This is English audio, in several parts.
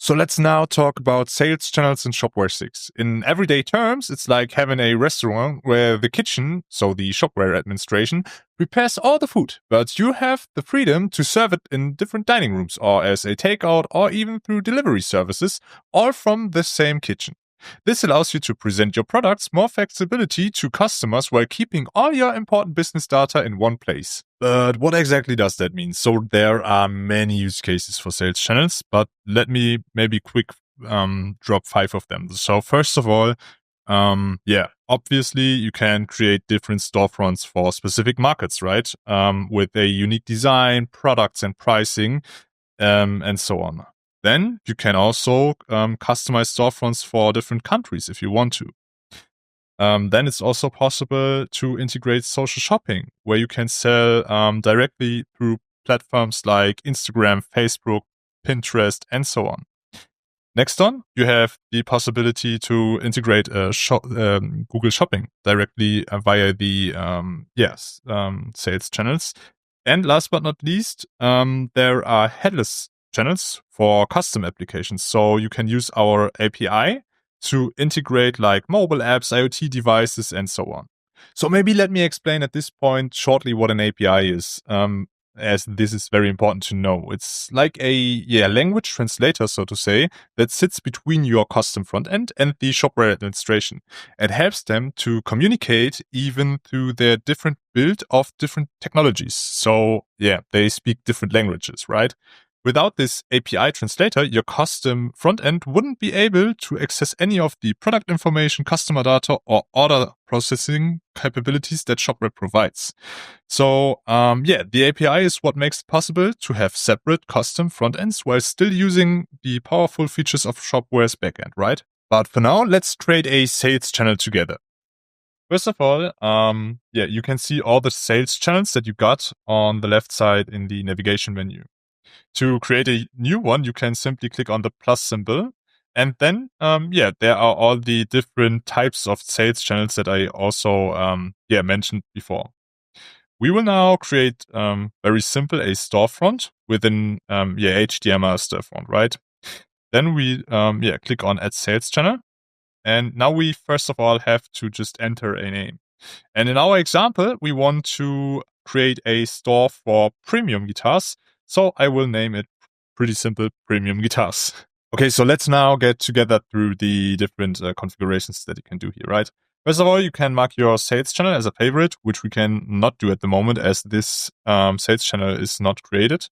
So let's now talk about sales channels in Shopware 6. In everyday terms, it's like having a restaurant where the kitchen, so the Shopware administration, prepares all the food, but you have the freedom to serve it in different dining rooms or as a takeout or even through delivery services, all from the same kitchen. This allows you to present your products more flexibility to customers while keeping all your important business data in one place. But what exactly does that mean? So there are many use cases for sales channels, but let me maybe drop 5 of them. So first of all, obviously you can create different storefronts for specific markets, right? With a unique design, products and pricing, and so on. Then you can also customize storefronts for different countries if you want to. Then it's also possible to integrate social shopping, where you can sell directly through platforms like Instagram, Facebook, Pinterest, and so on. Next on, you have the possibility to integrate Google Shopping directly via the sales channels. And last but not least, there are headless channels for custom applications. So you can use our API to integrate like mobile apps, IoT devices, and so on. So maybe let me explain at this point shortly what an API is, as this is very important to know. It's like a language translator, so to say, that sits between your custom front end and the Shopware administration. It helps them to communicate even through their different build of different technologies. So they speak different languages, right? Without this API translator, your custom front end wouldn't be able to access any of the product information, customer data, or order processing capabilities that Shopware provides. So, the API is what makes it possible to have separate custom front ends while still using the powerful features of Shopware's backend, right? But for now, let's create a sales channel together. First of all, you can see all the sales channels that you got on the left side in the navigation menu. To create a new one, you can simply click on the plus symbol. And then, there are all the different types of sales channels that I also, mentioned before. We will now create, very simple, a storefront within, HTML storefront, right? Then we, click on add sales channel. And now we first of all have to just enter a name. And in our example, we want to create a store for premium guitars. So I will name it pretty simple premium guitars. Okay, so let's now get together through the different configurations that you can do here, right? First of all, you can mark your sales channel as a favorite, which we can not do at the moment as this sales channel is not created.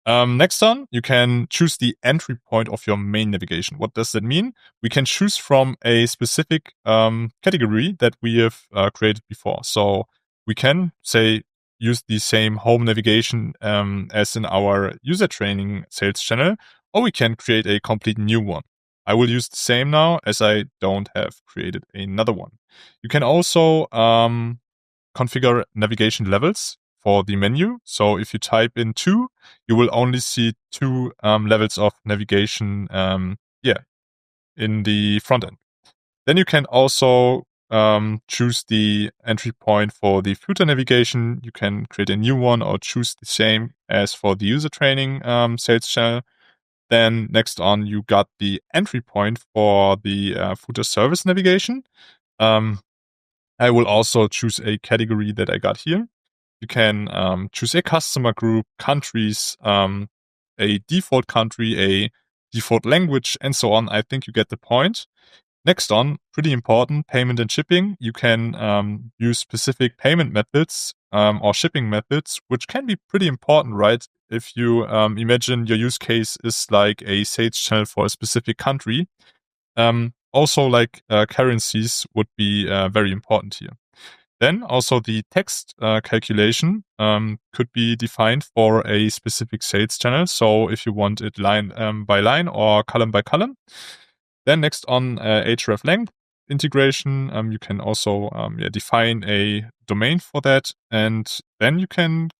Next on, you can choose the entry point of your main navigation. What does that mean? We can choose from a specific category that we have created before. So we can say use the same home navigation as in our user training sales channel, or we can create a complete new one. I will use the same now as I don't have created another one. You can also configure navigation levels for the menu. So if you type in 2, you will only see 2 levels of navigation in the front end. Then you can also choose the entry point for the footer navigation. You can create a new one or choose the same as for the user training sales channel. Then next on, you got the entry point for the footer service navigation. I will also choose a category that I got here. You can choose a customer group, countries, a default country, a default language, and so on. I think you get the point. Next on, pretty important, payment and shipping. You can use specific payment methods or shipping methods, which can be pretty important, right? If you imagine your use case is like a sales channel for a specific country. Also, like currencies would be very important here. Then also the text calculation could be defined for a specific sales channel. So if you want it line by line or column by column. Then next on href length integration, you can also define a domain for that. And then you can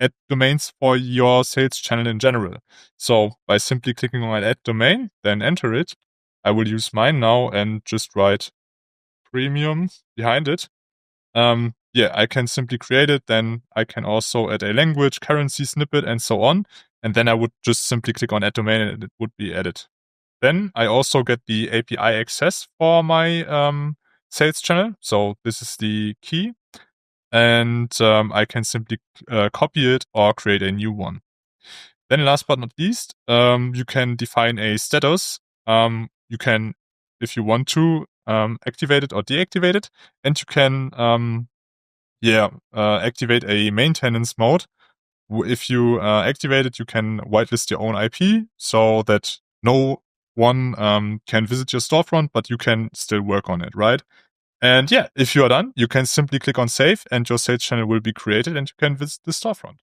add domains for your sales channel in general. So by simply clicking on add domain, then enter it. I will use mine now and just write premium behind it. I can simply create it. Then I can also add a language, currency snippet, and so on. And then I would just simply click on add domain and it would be added. Then I also get the API access for my sales channel. So this is the key. And I can simply copy it or create a new one. Then last but not least, you can define a status. You can, if you want to, activate it or deactivate it. And you can activate a maintenance mode. If you activate it, you can whitelist your own IP so that no one can visit your storefront, but you can still work on it, right? And yeah, if you are done, you can simply click on save and your sales channel will be created and you can visit the storefront.